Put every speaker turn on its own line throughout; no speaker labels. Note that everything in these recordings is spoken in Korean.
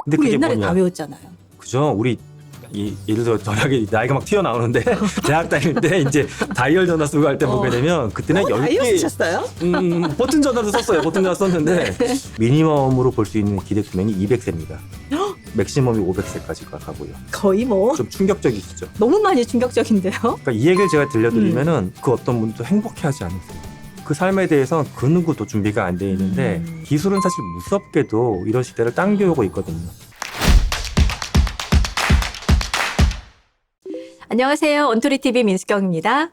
근데
우리
그게
옛날에
뭐냐?
다 외웠잖아요.
그죠? 우리 예를 들어 전화기 나이가 막 튀어나오는데 대학 다닐 때 이제 다이얼 전화 쓰고 할 때 보게 되면 그때는
다이어
10개
쓰셨어요?
버튼 전화도 썼어요. 버튼 전화 썼는데 미니멈으로 볼 수 있는 기대 수명이 200세입니다. 맥시멈이 500세까지 가고요.
거의 뭐
좀 충격적이시죠?
너무 많이 충격적인데요.
그러니까 이 얘기를 제가 들려드리면은 그 어떤 분도 행복해하지 않으세요. 그 삶에 대해서 그 누구도 준비가 안 돼 있는데 기술은 사실 무섭게도 이런 시대를 당겨오고 있거든요.
안녕하세요. 온토리TV 민수경입니다.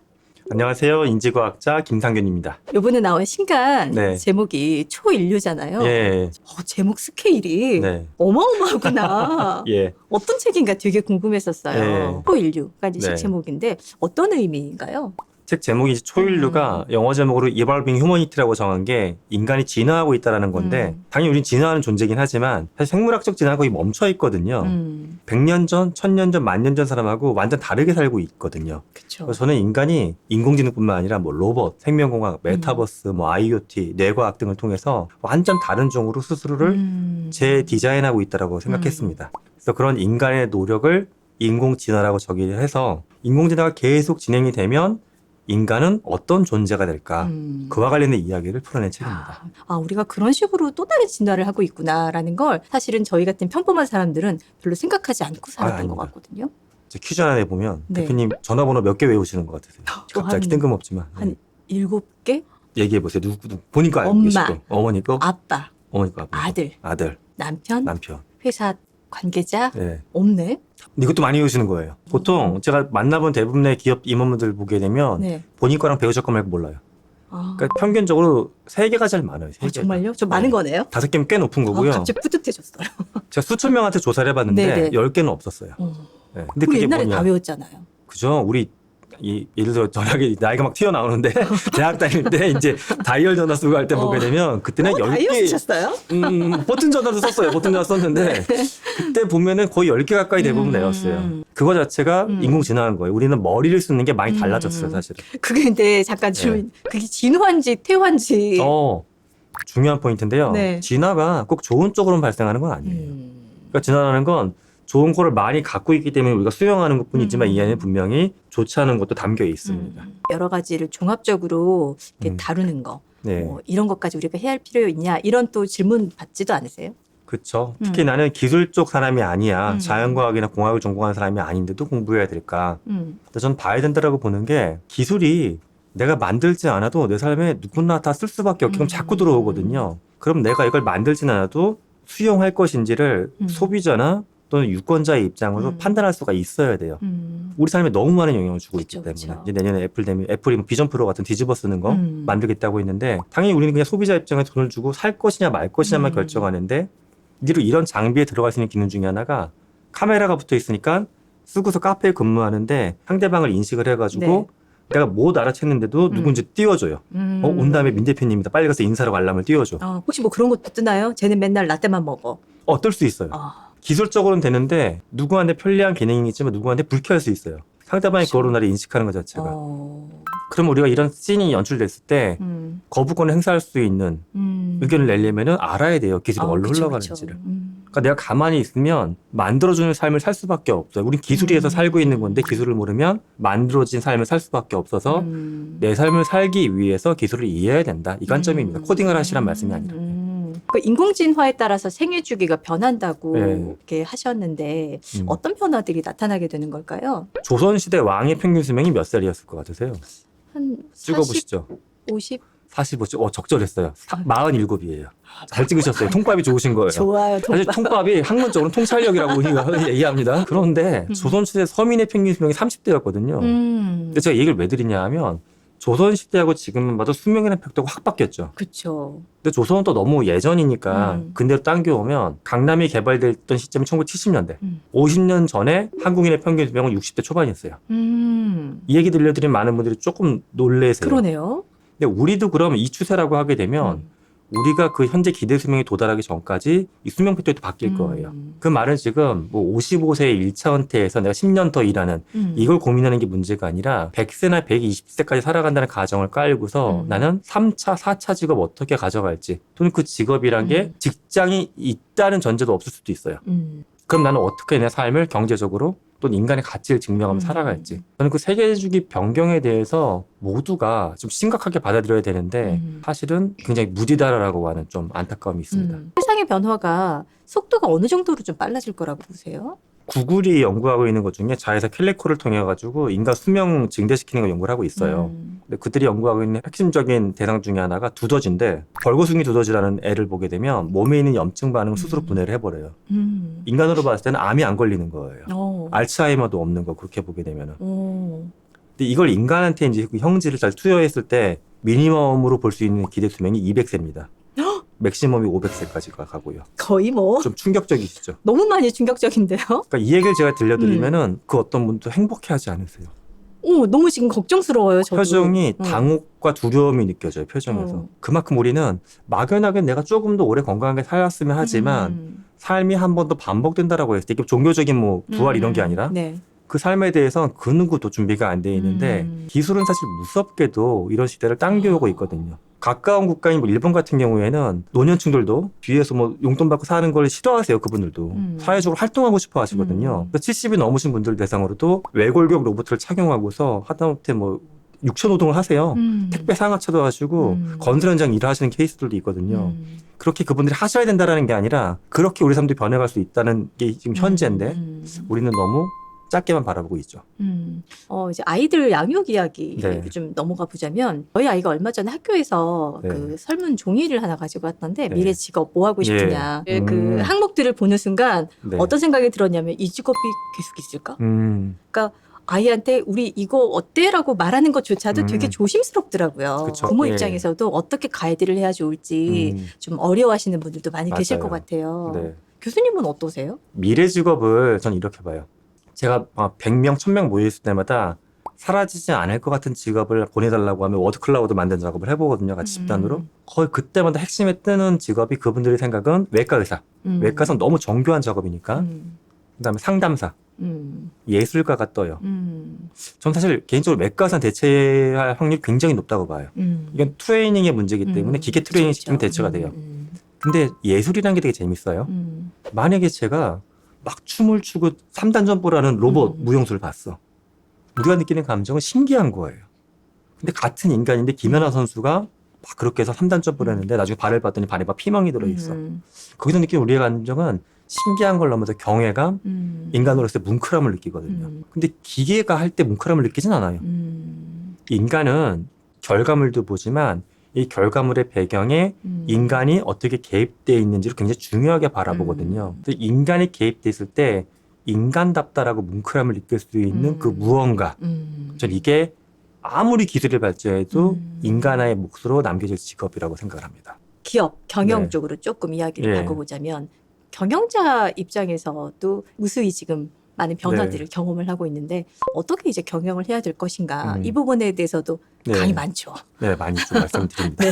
안녕하세요. 인지과학자 김상균입니다.
이번에 나온 신간
네.
제목이 초인류잖아요.
예,
제목 스케일이
네,
어마어마하구나.
예.
어떤 책인가 되게 궁금했었어요.
네.
초인류가 이제
네.
책 제목인데 어떤 의미인가요?
책 제목이 이제 초인류가 영어 제목으로 Evolving Humanity라고 정한 게 인간이 진화하고 있다라는 건데 당연히 우린 진화하는 존재긴 하지만 사실 생물학적 진화가 거의 멈춰 있거든요. 100년 전, 1000년 전, 10,000년 전 사람하고 완전 다르게 살고 있거든요.
그렇죠.
그래서 저는 인간이 인공지능뿐만 아니라 뭐 로봇, 생명공학, 메타버스, 뭐 IoT, 뇌과학 등을 통해서 완전 다른 종으로 스스로를 재디자인하고 있다라고 생각했습니다. 그래서 그런 인간의 노력을 인공지능이라고 저기를 해서 인공지능가 계속 진행이 되면 인간은 어떤 존재가 될까? 그와 관련된 이야기를 풀어낸 책입니다.
우리가 그런 식으로 또 다른 진화를 하고 있구나라는 걸 사실은 저희 같은 평범한 사람들은 별로 생각하지 않고 살았던 것
아닙니다.
같거든요.
이제 퀴즈 하나 내보면
네.
대표님 전화번호 몇 개 외우시는 것 같으세요?
또
갑자기 뜬금없지만
한 7개?
얘기해보세요. 누구 본인 거 알고
엄마.
계시고 어머니 거?
아빠,
어머니 거 아버지 거.
아들,
남편.
회사 관계자?
네.
없네?
근데 이것도 많이 외우시는 거예요. 보통 제가 만나본 대부분의 기업 임원분들 보게 되면
네.
본인 거랑 배우실 거 말고 몰라요.
아,
그러니까 평균적으로 3개가 제일 많아요. 3개가.
정말요? 좀 많은 거네요?
5개면 꽤 높은 거고요.
갑자기 뿌듯해졌어요.
제가 수천 명한테 조사를 해봤는데
네네.
10개는 없었어요. 네. 근데
우리
그게
옛날에
뭐냐?
다 외웠잖아요.
그죠? 우리 예를 들어 전화기 나이가 막 튀어나오는데 대학 다닐 때 이제 다이얼 전화 쓰고 할 때 보게 되면 그때는
다이어
10개
쓰셨어요?
버튼 전화도 썼어요. 버튼 전화 썼는데 그때 보면은 거의 10개 가까이 대부분 외웠어요. 그거 자체가 인공지능한 거예요. 우리는 머리를 쓰는 게 많이 달라졌어요, 사실은.
그게 근데 잠깐 그게 진화인지 퇴화인지.
중요한 포인트인데요.
네.
진화가 꼭 좋은 쪽으로만 발생하는 건 아니에요. 그러니까 진화라는 건 좋은 거를 많이 갖고 있기 때문에 우리가 수용하는 것뿐이지만 이 안에 분명히 좋지 않은 것도 담겨 있습니다.
여러 가지를 종합적으로 이렇게 다루는 거.
네.
이런 것까지 우리가 해야 할 필요 있냐 이런 또 질문 받지도 않으세요?
그렇죠. 특히 나는 기술 쪽 사람이 아니야. 자연과학이나 공학을 전공한 사람이 아닌데도 공부해야 될까. 근데 전 봐야 된다라고 보는 게 기술이 내가 만들지 않아도 내 삶에 누구나 다 쓸 수밖에 없게 그럼 자꾸 들어오거든요. 그럼 내가 이걸 만들진 않아도 수용할 것인지를 소비자나 또는 유권자의 입장으로 판단할 수가 있어야 돼요. 우리 삶에 너무 많은 영향을 주고
그쵸,
있기 때문에
그쵸.
이제 내년에 애플이 뭐 비전 프로 같은 뒤집어 쓰는 거 만들겠다고 했는데 당연히 우리는 그냥 소비자 입장에 돈을 주고 살 것이냐 말 것이냐만 결정하는데 이런 장비에 들어갈 수 있는 기능 중에 하나가 카메라가 붙어 있으니까 쓰고서 카페에 근무하는데 상대방을 인식을 해가지고
네.
내가 못 알아챘는데도 누군지 띄워줘요. 온 다음에 민 대표님이다. 빨리 가서 인사라고 알람을 띄워줘.
혹시 뭐 그런 것도 뜨나요? 쟤는 맨날 라떼만 먹어.
뜰 수 있어요. 기술적으로는 되는데 누구한테 편리한 기능이지만 누구한테 불쾌할 수 있어요. 상대방이 그거로 나를 인식하는 것 자체가. 그럼 우리가 이런 씬이 연출됐을 때 거부권을 행사할 수 있는 의견을 내려면은 알아야 돼요. 기술이 어디로 흘러가는지를. 그러니까 내가 가만히 있으면 만들어주는 삶을 살 수밖에 없어요. 우린 기술에서 살고 있는 건데 기술을 모르면 만들어진 삶을 살 수밖에 없어서 내 삶을 살기 위해서 기술을 이해해야 된다. 이 관점입니다. 코딩을 하시란 말씀이 아니라.
그 인공지능화에 따라서 생애 주기가 변한다고
네.
이렇게 하셨는데 어떤 변화들이 나타나게 되는 걸까요?
조선시대 왕의 평균 수명이 몇 살이었을 것 같으세요?
한 40,
찍어보시죠.
50?
45죠. 적절했어요. 47이에요. 잘 찍으셨어요. 통밥이 좋으신 거예요.
좋아요.
사실 통밥이 학문적으로는 통찰력이라고 우리가 얘기합니다. 그런데 조선시대 서민의 평균 수명이 30대였거든요. 근데 제가 얘기를 왜 드리냐 하면 조선시대하고 지금은 봐도 수명이라는 팩터가 확 바뀌었죠.
그렇죠.
근데 조선은 또 너무 예전이니까 근대로 당겨오면 강남이 개발됐던 시점이 1970년대. 50년 전에 한국인의 평균 수명은 60대 초반이었어요. 이 얘기 들려드린 많은 분들이 조금 놀래세요.
그러네요.
근데 우리도 그럼 이 추세라고 하게 되면 우리가 그 현재 기대 수명에 도달하기 전까지 이 수명 패턴이 바뀔 거예요. 그 말은 지금 뭐 55세의 1차 은퇴에서 내가 10년 더 일하는 이걸 고민하는 게 문제가 아니라 100세나 120세까지 살아간다는 가정을 깔고서 나는 3차, 4차 직업 어떻게 가져갈지 또는 그 직업이란 게 직장이 있다는 전제도 없을 수도 있어요. 그럼 나는 어떻게 내 삶을 경제적으로 또는 인간의 가치를 증명하며 살아갈지. 저는 그 세계주기 변경에 대해서 모두가 좀 심각하게 받아들여야 되는데 사실은 굉장히 무디다라고 하는 좀 안타까움이 있습니다.
세상의 변화가 속도가 어느 정도로 좀 빨라질 거라고 보세요?
구글이 연구하고 있는 것 중에 자회사 캘리코를 통해 가지고 인간 수명 증대시키는 걸 연구를 하고 있어요. 근데 그들이 연구하고 있는 핵심적인 대상 중에 하나가 두더지인데 벌거숭이 두더지라는 애를 보게 되면 몸에 있는 염증 반응을 스스로 분해를 해버려요. 인간으로 봤을 때는 암이 안 걸리는 거예요. 알츠하이머도 없는 거 그렇게 보게 되면은. 근데 이걸 인간한테 이제 그 형질을 잘 투여했을 때 미니멈으로 볼 수 있는 기대 수명이 200세입니다. 맥시멈이 500세까지 가고요.
거의 뭐
좀 충격적이시죠?
너무 많이 충격적인데요?
그러니까 이 얘기를 제가 들려드리면은 그 어떤 분도 행복해하지 않으세요.
너무 지금 걱정스러워요. 저도.
표정이 당혹과 두려움이 느껴져요. 표정에서. 그만큼 우리는 막연하게 내가 조금 더 오래 건강하게 살았으면 하지만 삶이 한 번 더 반복된다라고 했을 때 이게 종교적인 뭐 부활 이런 게 아니라
네.
그 삶에 대해서는 그 누구도 준비가 안 돼 있는데 기술은 사실 무섭게도 이런 시대를 당겨오고 있거든요. 가까운 국가인 뭐 일본 같은 경우에는 노년층들도 뒤에서 뭐 용돈 받고 사는 걸 싫어하세요. 그분들도 사회적으로 활동하고 싶어 하시거든요. 70이 넘으신 분들 대상으로도 외골격 로봇을 착용하고서 하다못해 뭐 육체노동을 하세요. 택배 상하차도 하시고 건설 현장 일을 하시는 케이스들도 있거든요. 그렇게 그분들이 하셔야 된다는 게 아니라 그렇게 우리 삶도 변해갈 수 있다는 게 지금 현재인데 우리는 너무 짧게만 바라보고 있죠.
이제 아이들 양육 이야기
네.
좀 넘어가 보자면 저희 아이가 얼마 전에 학교에서
네.
그 설문 종이를 하나 가지고 왔던데
네.
미래 직업 뭐 하고 싶으냐 그 항목들을 보는 순간
네.
어떤 생각이 들었냐면 이 직업이 계속 있을까? 그러니까 아이한테 우리 이거 어때라고 말하는 것조차도 되게 조심스럽더라고요.
그쵸.
부모
예.
입장에서도 어떻게 가이드를 해야 좋을지 좀 어려워하시는 분들도 많이 계실 것
맞아요.
같아요.
네.
교수님은 어떠세요?
미래 직업을 전 이렇게 봐요. 제가 100명, 1000명 모여있을 때마다 사라지지 않을 것 같은 직업을 보내달라고 하면 워드클라우드 만드는 작업을 해보거든요. 같이 집단으로. 거의 그때마다 핵심에 뜨는 직업이 그분들의 생각은 외과 의사. 외과 의사는 너무 정교한 작업이니까. 그다음에 상담사. 예술가가 떠요. 전 사실 개인적으로 외과 의사는 대체할 확률이 굉장히 높다고 봐요. 이건 트레이닝의 문제이기 때문에 기계 트레이닝 시키면 대체가 돼요. 근데 예술이라는 게 되게 재밌어요. 만약에 제가 막 춤을 추고 3단 점프라는 로봇 무용수를 봤어. 우리가 느끼는 감정은 신기한 거예요. 근데 같은 인간인데 김연아 선수가 막 그렇게 해서 3단 점프를 했는데 나중에 발을 봤더니 발에 막 피멍이 들어있어. 거기서 느끼는 우리의 감정은 신기한 걸 넘어서 경외감, 인간으로서의 뭉클함을 느끼거든요. 근데 기계가 할 때 뭉클함을 느끼진 않아요. 인간은 결과물도 보지만 이 결과물의 배경에 인간이 어떻게 개입되어 있는지를 굉장히 중요하게 바라보거든요. 그래서 인간이 개입되어 있을 때 인간답다라고 뭉클함을 느낄 수 있는 그 무언가. 전 이게 아무리 기술이 발전해도 인간의 몫으로 남겨질 직업이라고 생각을 합니다.
기업, 경영
네.
쪽으로 조금 이야기를
네.
바꿔보자면 경영자 입장에서도 무수히 지금 많은 변화들을
네.
경험을 하고 있는데 어떻게 이제 경영을 해야 될 것인가 이
음.
부분에 대해서도
네.
강이 많죠.
네, 많이 좀 말씀드립니다.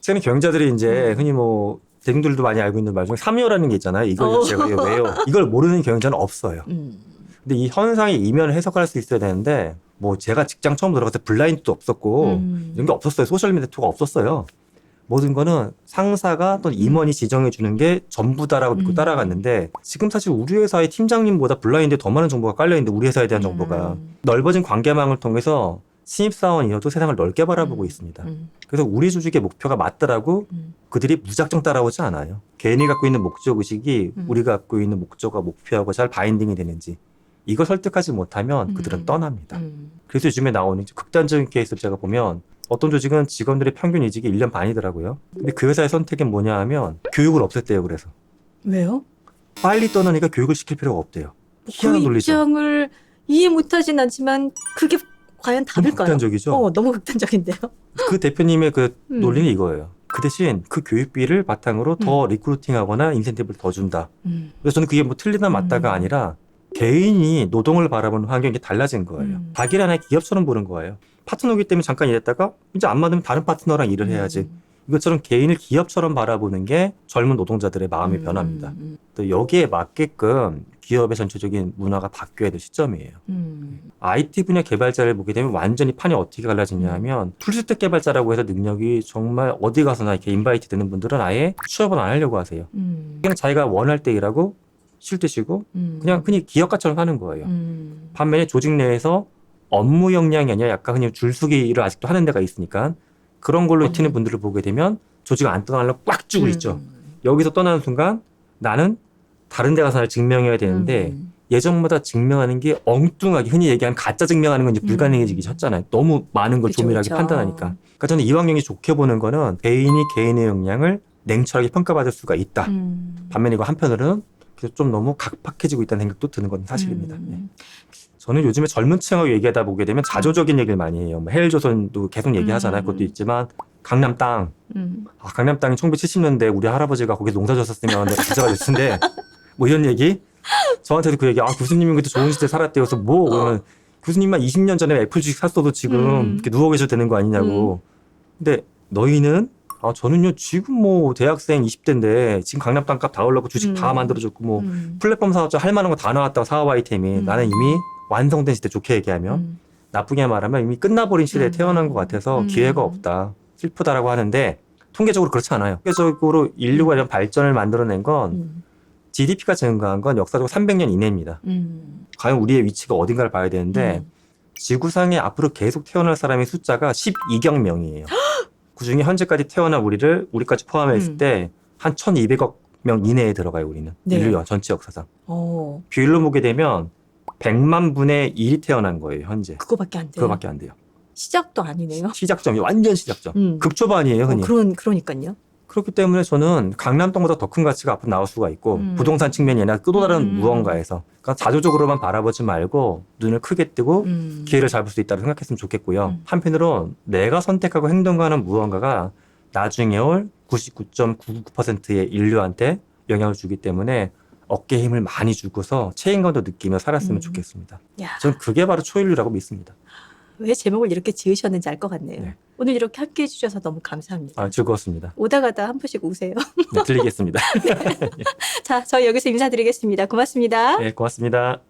최근에 경영자들이 이제 흔히 뭐 대중들도 많이 알고 있는 말 중에 3요라는 게 있잖아요. 이걸 제가 왜요? 이걸 모르는 경영자는 없어요. 근데 이 현상의 이면을 해석할 수 있어야 되는데 뭐 제가 직장 처음 들어갔을 때 블라인드도 없었고 이런 게 없었어요. 소셜미디어 툴가 없었어요. 모든 거는 상사가 또는 임원이 지정해 주는 게 전부다라고 믿고 따라갔는데 지금 사실 우리 회사의 팀장님보다 블라인드에 더 많은 정보가 깔려있는데 우리 회사에 대한 정보가 넓어진 관계망을 통해서 신입사원이어도 세상을 넓게 바라보고 있습니다. 그래서 우리 조직의 목표가 맞더라고 그들이 무작정 따라오지 않아요. 개인이 갖고 있는 목적의식이 우리가 갖고 있는 목적과 목표하고 잘 바인딩이 되는지 이걸 설득하지 못하면 그들은 떠납니다. 그래서 요즘에 나오는 극단적인 케이스를 제가 보면 어떤 조직은 직원들의 평균 이직이 1년 반이더라고요. 근데 그 회사의 선택은 뭐냐 하면 교육을 없앴대요. 그래서
왜요?
빨리 떠나니까 교육을 시킬 필요가 없대요.
그
희한한 논리죠.
입장을 이해 못하진 않지만 그게 과연
너무
답일까요?
극단적이죠.
너무 극단적인데요.
그 대표님의 그 논리는 이거예요. 그 대신 그 교육비를 바탕으로 더 리크루팅하거나 인센티브를 더 준다. 그래서 저는 그게 뭐 틀리다 맞다가 아니라 개인이 노동을 바라보는 환경이 달라진 거예요. 자기를 하나의 기업처럼 보는 거예요. 파트너기 때문에 잠깐 일했다가 이제 안 맞으면 다른 파트너랑 일을 해야지. 이것처럼 개인을 기업처럼 바라보는 게 젊은 노동자들의 마음의 변화입니다. 또 여기에 맞게끔 기업의 전체적인 문화가 바뀌어야 될 시점이에요. IT 분야 개발자를 보게 되면 완전히 판이 어떻게 갈라지냐 하면 풀스택 개발자라고 해서 능력이 정말 어디 가서나 이렇게 인바이트 되는 분들은 아예 취업을 안 하려고 하세요. 그냥 자기가 원할 때 일하고 쉴 때 쉬고 그냥 흔히 기업가처럼 사는 거예요. 반면에 조직 내에서 업무 역량이 아니라 약간 그냥 줄서기 일을 아직도 하는 데가 있으니까 그런 걸로 튀는 분들을 보게 되면 조직을 안 떠나려고 꽉 쥐고 있죠. 여기서 떠나는 순간 나는 다른 데 가서 날 증명해야 되는데 예전보다 증명하는 게 엉뚱하게 흔히 얘기하는 가짜 증명하는 건 이제 불가능해지기 셨잖아요. 너무 많은 걸
그쵸,
조밀하게
그쵸.
판단하니까. 그러니까 저는 이왕용이 좋게 보는 거는 개인이 개인의 역량을 냉철하게 평가받을 수가 있다. 반면에 이거 한편으로는 좀 너무 각박해지고 있다는 생각도 드는 건 사실입니다. 네. 저는 요즘에 젊은 층하고 얘기하다 보게 되면 자조적인 얘기를 많이 해요. 뭐 헬조선도 계속 얘기하잖아요. 그것도 있지만 강남 땅. 강남 땅이 1970년대 우리 할아버지가 거기서 농사 졌었으면 내가 부자가 됐을 텐데 뭐 이런 얘기. 저한테도 그 얘기. 교수님이 그때 좋은 시대 살았대요. 그래서 뭐 그러면 교수님만 20년 전에 애플 주식 샀어도 지금 이렇게 누워 계셔도 되는 거 아니냐고. 근데 너희는 저는요 지금 뭐 대학생 20대인데 지금 강남 땅값 다 올랐고 주식 다 만들어졌고 뭐 플랫폼 사업자 할 만한 거 다 나왔다고 사업 아이템이 나는 이미 완성된 시대 좋게 얘기하면 나쁘게 말하면 이미 끝나버린 시대에 태어난 것 같아서 기회가 없다. 슬프다라고 하는데 통계적으로 그렇지 않아요. 통계적으로 인류가 이런 발전을 만들어낸 건 GDP가 증가한 건 역사적으로 300년 이내입니다. 과연 우리의 위치가 어딘가를 봐야 되는데 지구상에 앞으로 계속 태어날 사람의 숫자가 12억 명이에요. 그중에 현재까지 태어난 우리까지 포함했을 때 한 1200억 명 이내에 들어가요. 우리는.
네.
인류 전체 역사상. 비율로 보게 되면 100만 분의 1이 태어난 거예요. 현재.
그거밖에 안 돼요.
그거밖에 안 돼요.
시작도 아니네요.
시작점이 완전 시작점. 극초반이에요. 흔히.
그러니까요.
그렇기 때문에 저는 강남 땅보다 더 큰 가치가 앞으로 나올 수가 있고 부동산 측면이 아니라 또 다른 무언가에서 그러니까 자조적으로만 바라보지 말고 눈을 크게 뜨고 기회를 잡을 수 있다고 생각했으면 좋겠고요. 한편으로 내가 선택하고 행동하는 무언가가 나중에 올 99.99%의 인류한테 영향을 주기 때문에 어깨에 힘을 많이 주고서 책임감도 느끼며 살았으면 좋겠습니다.
야.
전 그게 바로 초인류라고 믿습니다.
왜 제목을 이렇게 지으셨는지 알 것 같네요.
네.
오늘 이렇게 함께해 주셔서 너무 감사합니다.
즐거웠습니다.
오다 가다 한 푼씩 우세요.
네, 들리겠습니다.
자, 저희 여기서 인사드리겠습니다. 고맙습니다.
네, 고맙습니다.